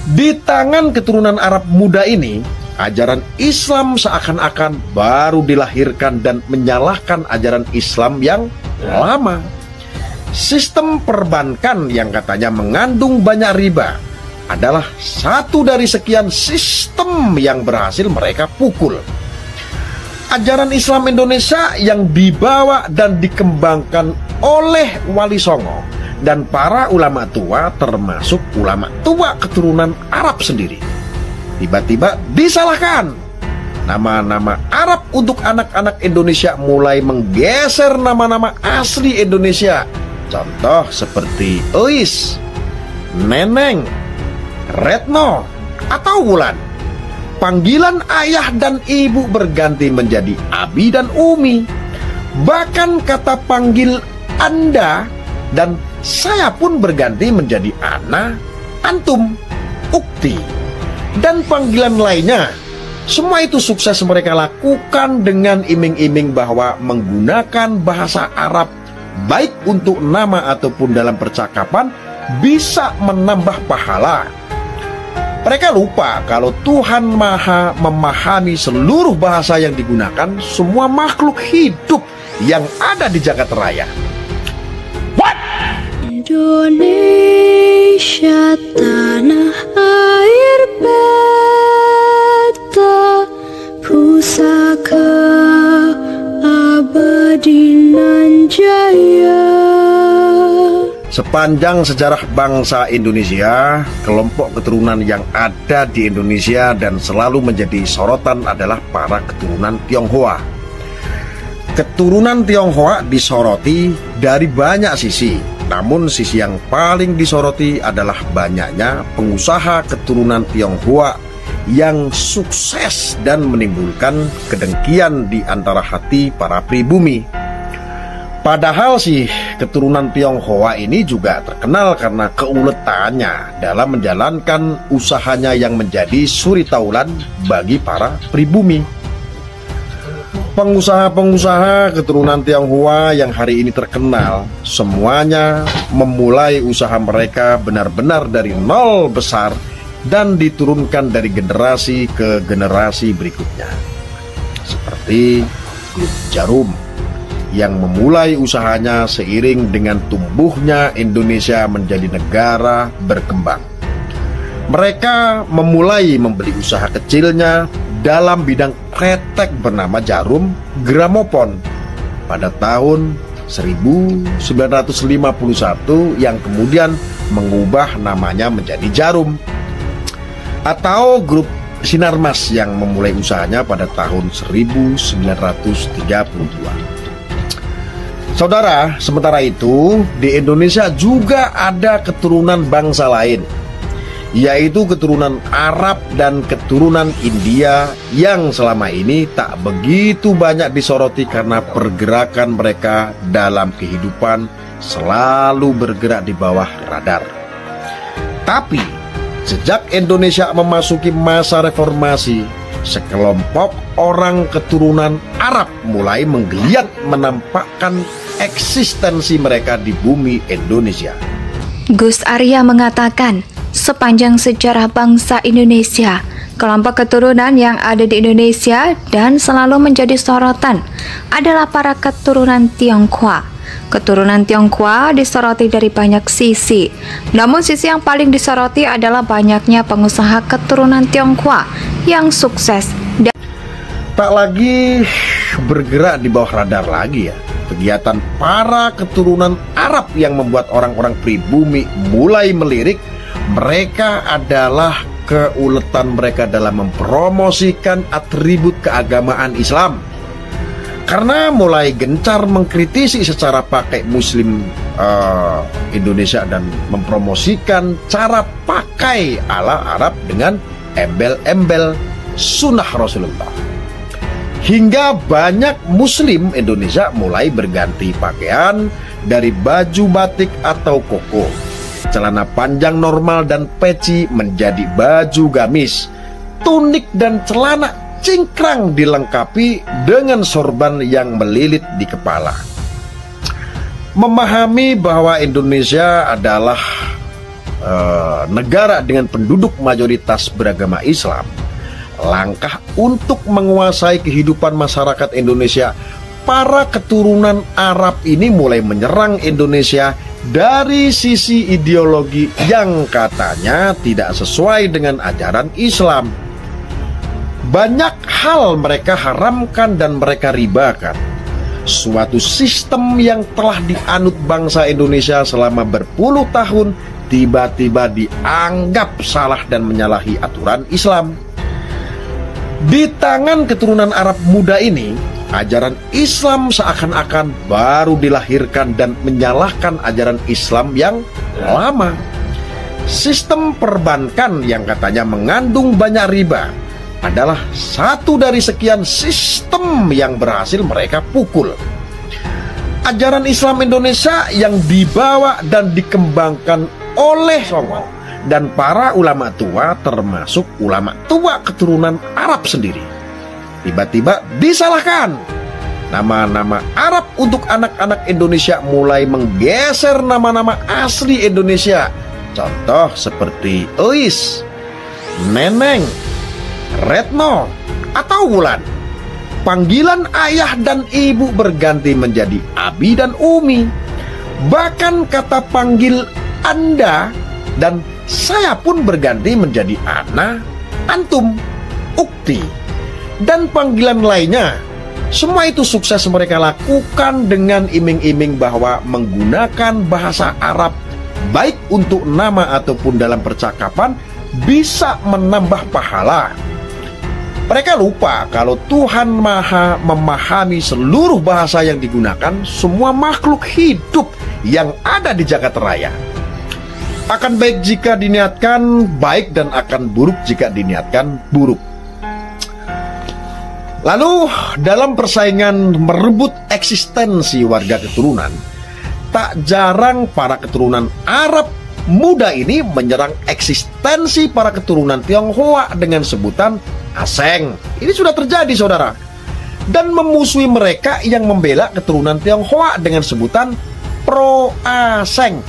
Di tangan keturunan Arab muda ini, ajaran Islam seakan-akan baru dilahirkan dan menyalahkan ajaran Islam yang lama. Sistem perbankan yang katanya mengandung banyak riba adalah satu dari sekian sistem yang berhasil mereka pukul. Ajaran Islam Indonesia yang dibawa dan dikembangkan oleh Wali Songo dan para ulama tua, termasuk ulama tua keturunan Arab sendiri, tiba-tiba disalahkan. Nama-nama Arab untuk anak-anak Indonesia mulai menggeser nama-nama asli Indonesia. Contoh seperti Eis, Neneng, Retno, atau Wulan. Panggilan ayah dan ibu berganti menjadi Abi dan Umi. Bahkan kata panggil Anda dan saya pun berganti menjadi Ana, Antum, Ukti, dan panggilan lainnya. Semua itu sukses mereka lakukan dengan iming-iming bahwa menggunakan bahasa Arab, baik untuk nama ataupun dalam percakapan, bisa menambah pahala. Mereka lupa kalau Tuhan Maha memahami seluruh bahasa yang digunakan semua makhluk hidup yang ada di jagat raya. What? Indonesia tanah air beta, pusaka abadi nan jaya. Sepanjang sejarah bangsa Indonesia, kelompok keturunan yang ada di Indonesia dan selalu menjadi sorotan adalah para keturunan Tionghoa. Keturunan Tionghoa disoroti dari banyak sisi, namun sisi yang paling disoroti adalah banyaknya pengusaha keturunan Tionghoa yang sukses dan menimbulkan kedengkian di antara hati para pribumi. Padahal sih keturunan Tionghoa ini juga terkenal karena keuletannya dalam menjalankan usahanya yang menjadi suri taulan bagi para pribumi. Pengusaha-pengusaha keturunan Tionghoa yang hari ini terkenal, semuanya memulai usaha mereka benar-benar dari nol besar dan diturunkan dari generasi ke generasi berikutnya. Seperti Grup Jarum yang memulai usahanya seiring dengan tumbuhnya Indonesia menjadi negara berkembang. Mereka memulai membeli usaha kecilnya dalam bidang kretek bernama Jarum Gramopon pada tahun 1951 yang kemudian mengubah namanya menjadi Jarum. Atau Grup Sinarmas yang memulai usahanya pada tahun 1932. Saudara, sementara itu di Indonesia juga ada keturunan bangsa lain, yaitu keturunan Arab dan keturunan India yang selama ini tak begitu banyak disoroti karena pergerakan mereka dalam kehidupan selalu bergerak di bawah radar. Tapi sejak Indonesia memasuki masa reformasi, sekelompok orang keturunan Arab mulai menggeliat menampakkan eksistensi mereka di bumi Indonesia. Gus Arya mengatakan, sepanjang sejarah bangsa Indonesia, kelompok keturunan yang ada di Indonesia dan selalu menjadi sorotan adalah para keturunan Tionghoa. Keturunan Tionghoa disoroti dari banyak sisi, namun sisi yang paling disoroti adalah banyaknya pengusaha keturunan Tionghoa yang sukses dan tak lagi bergerak di bawah radar lagi ya. Kegiatan para keturunan Arab yang membuat orang-orang pribumi mulai melirik. Mereka adalah keuletan mereka dalam mempromosikan atribut keagamaan Islam. Karena mulai gencar mengkritisi secara pakai Muslim Indonesia dan mempromosikan cara pakai ala Arab dengan embel-embel sunnah Rasulullah. Hingga banyak Muslim Indonesia mulai berganti pakaian dari baju batik atau koko, celana panjang normal dan peci menjadi baju gamis, tunik dan celana cingkrang dilengkapi dengan sorban yang melilit di kepala. Memahami bahwa Indonesia adalah negara dengan penduduk mayoritas beragama Islam, langkah untuk menguasai kehidupan masyarakat Indonesia, para keturunan Arab ini mulai menyerang Indonesia dari sisi ideologi yang katanya tidak sesuai dengan ajaran Islam. Banyak hal mereka haramkan dan mereka ribakan. Suatu sistem yang telah dianut bangsa Indonesia selama berpuluh tahun tiba-tiba dianggap salah dan menyalahi aturan Islam. Di tangan keturunan Arab muda ini, ajaran Islam seakan-akan baru dilahirkan dan menyalahkan ajaran Islam yang lama. Sistem perbankan yang katanya mengandung banyak riba adalah satu dari sekian sistem yang berhasil mereka pukul. Ajaran Islam Indonesia yang dibawa dan dikembangkan oleh Songo dan para ulama tua, termasuk ulama tua keturunan Arab sendiri, tiba-tiba disalahkan. Nama-nama Arab untuk anak-anak Indonesia mulai menggeser nama-nama asli Indonesia. Contoh seperti Eis, Neneng, Retno, atau Wulan. Panggilan ayah dan ibu berganti menjadi Abi dan Umi. Bahkan kata panggil Anda dan saya pun berganti menjadi Ana, Antum, Ukti, dan panggilan lainnya. Semua itu sukses mereka lakukan dengan iming-iming bahwa menggunakan bahasa Arab, baik untuk nama ataupun dalam percakapan, bisa menambah pahala. Mereka lupa kalau Tuhan Maha memahami seluruh bahasa yang digunakan semua makhluk hidup yang ada di jagat raya. Akan baik jika diniatkan baik dan akan buruk jika diniatkan buruk. Lalu dalam persaingan merebut eksistensi warga keturunan, tak jarang para keturunan Arab muda ini menyerang eksistensi para keturunan Tionghoa dengan sebutan Aseng. Ini sudah terjadi, saudara. Dan memusuhi mereka yang membela keturunan Tionghoa dengan sebutan Pro Aseng.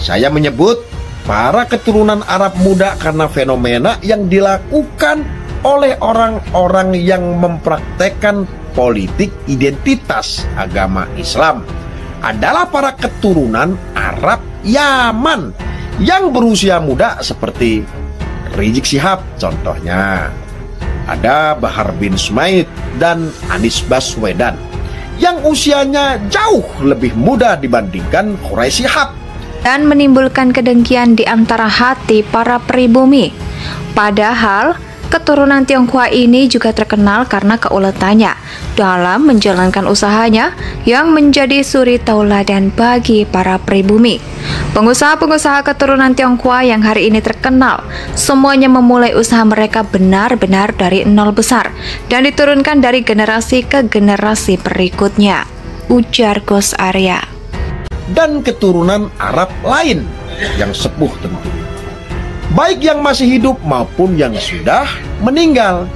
Saya menyebut para keturunan Arab muda karena fenomena yang dilakukan oleh orang-orang yang mempraktekkan politik identitas agama Islam adalah para keturunan Arab Yaman yang berusia muda seperti Rizik Syihab contohnya. Ada Bahar bin Smaid dan Anies Baswedan yang usianya jauh lebih muda dibandingkan Quraisy Shihab, dan menimbulkan kedengkian di antara hati para pribumi. Padahal keturunan Tionghoa ini juga terkenal karena keuletannya dalam menjalankan usahanya yang menjadi suri tauladan bagi para pribumi. Pengusaha-pengusaha keturunan Tionghoa yang hari ini terkenal, semuanya memulai usaha mereka benar-benar dari nol besar dan diturunkan dari generasi ke generasi berikutnya, ujar Gus Arya. Dan keturunan Arab lain yang sepuh tentu, baik yang masih hidup maupun yang sudah meninggal.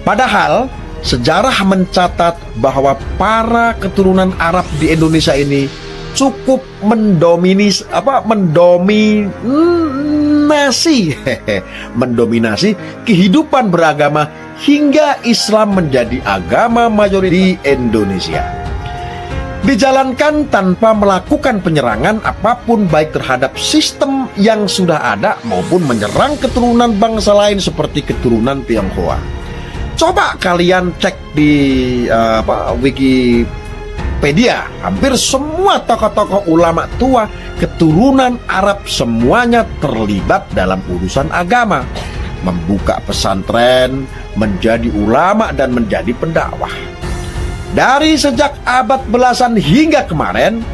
Padahal sejarah mencatat bahwa para keturunan Arab di Indonesia ini cukup mendominasi kehidupan beragama hingga Islam menjadi agama mayoritas di Indonesia. Dijalankan tanpa melakukan penyerangan apapun baik terhadap sistem yang sudah ada maupun menyerang keturunan bangsa lain seperti keturunan Tionghoa. Coba kalian cek di Wikipedia, hampir semua tokoh-tokoh ulama tua keturunan Arab semuanya terlibat dalam urusan agama, membuka pesantren, menjadi ulama dan menjadi pendakwah. Dari sejak abad belasan hingga kemarin,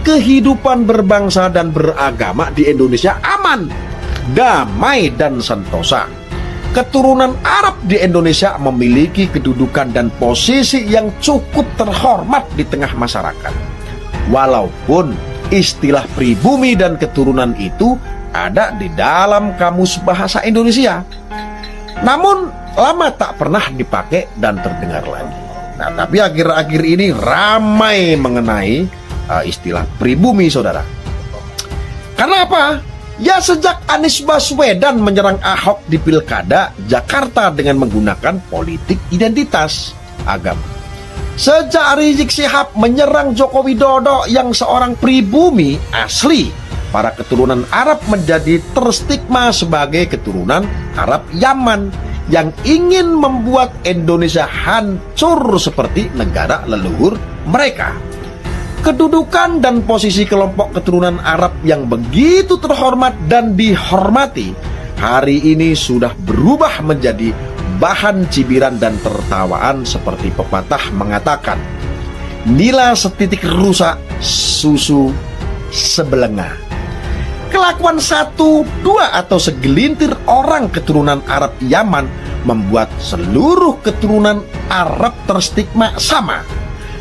kehidupan berbangsa dan beragama di Indonesia aman, damai dan sentosa. Keturunan Arab di Indonesia memiliki kedudukan dan posisi yang cukup terhormat di tengah masyarakat. Walaupun istilah pribumi dan keturunan itu ada di dalam Kamus Bahasa Indonesia, namun lama tak pernah dipakai dan terdengar lagi. Nah, tapi akhir-akhir ini ramai mengenai istilah pribumi, saudara. Karena apa? Ya, sejak Anies Baswedan menyerang Ahok di Pilkada Jakarta dengan menggunakan politik identitas agama. Sejak Rizik Syihab menyerang Joko Widodo yang seorang pribumi asli para keturunan Arab menjadi terstigma sebagai keturunan Arab Yaman yang ingin membuat Indonesia hancur seperti negara leluhur mereka. Kedudukan dan posisi kelompok keturunan Arab yang begitu terhormat dan dihormati hari ini sudah berubah menjadi bahan cibiran dan tertawaan seperti pepatah mengatakan, nila setitik rusak, susu sebelenga. Kelakuan satu, dua atau segelintir orang keturunan Arab Yaman membuat seluruh keturunan Arab terstigma sama.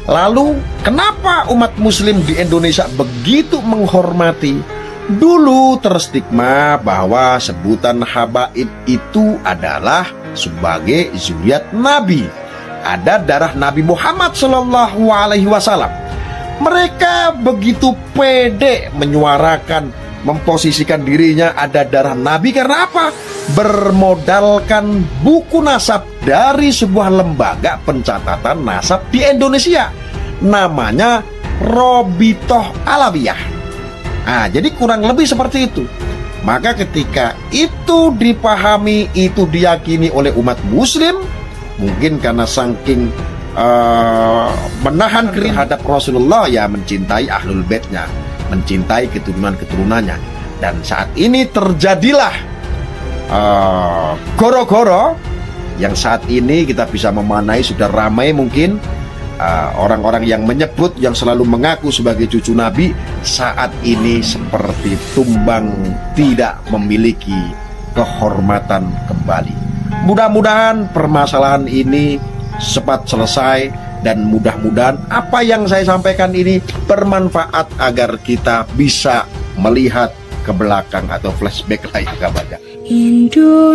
Lalu, kenapa umat muslim di Indonesia begitu menghormati? Dulu terstigma bahwa sebutan habaib itu adalah sebagai zuriat Nabi. Ada darah Nabi Muhammad SAW. Mereka begitu pede menyuarakan, memposisikan dirinya ada darah Nabi karena apa? Bermodalkan buku nasab dari sebuah lembaga pencatatan nasab di Indonesia, namanya Robitoh Alawiyah. Jadi kurang lebih seperti itu. Maka ketika itu dipahami, itu diyakini oleh umat muslim, mungkin karena saking menahan terhadap Rasulullah, ya mencintai ahlul baitnya, mencintai keturunan-keturunannya. Dan saat ini terjadilah goro-goro yang saat ini kita bisa memanai sudah ramai mungkin orang-orang yang menyebut, yang selalu mengaku sebagai cucu Nabi, saat ini seperti tumbang, tidak memiliki kehormatan kembali. Mudah-mudahan permasalahan ini cepat selesai dan mudah-mudahan apa yang saya sampaikan ini bermanfaat agar kita bisa melihat ke belakang atau flashback lagi kepada Indonesia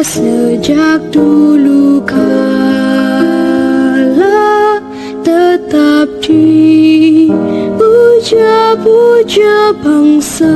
sejak dulu kala tetap dipuja-puja bangsa.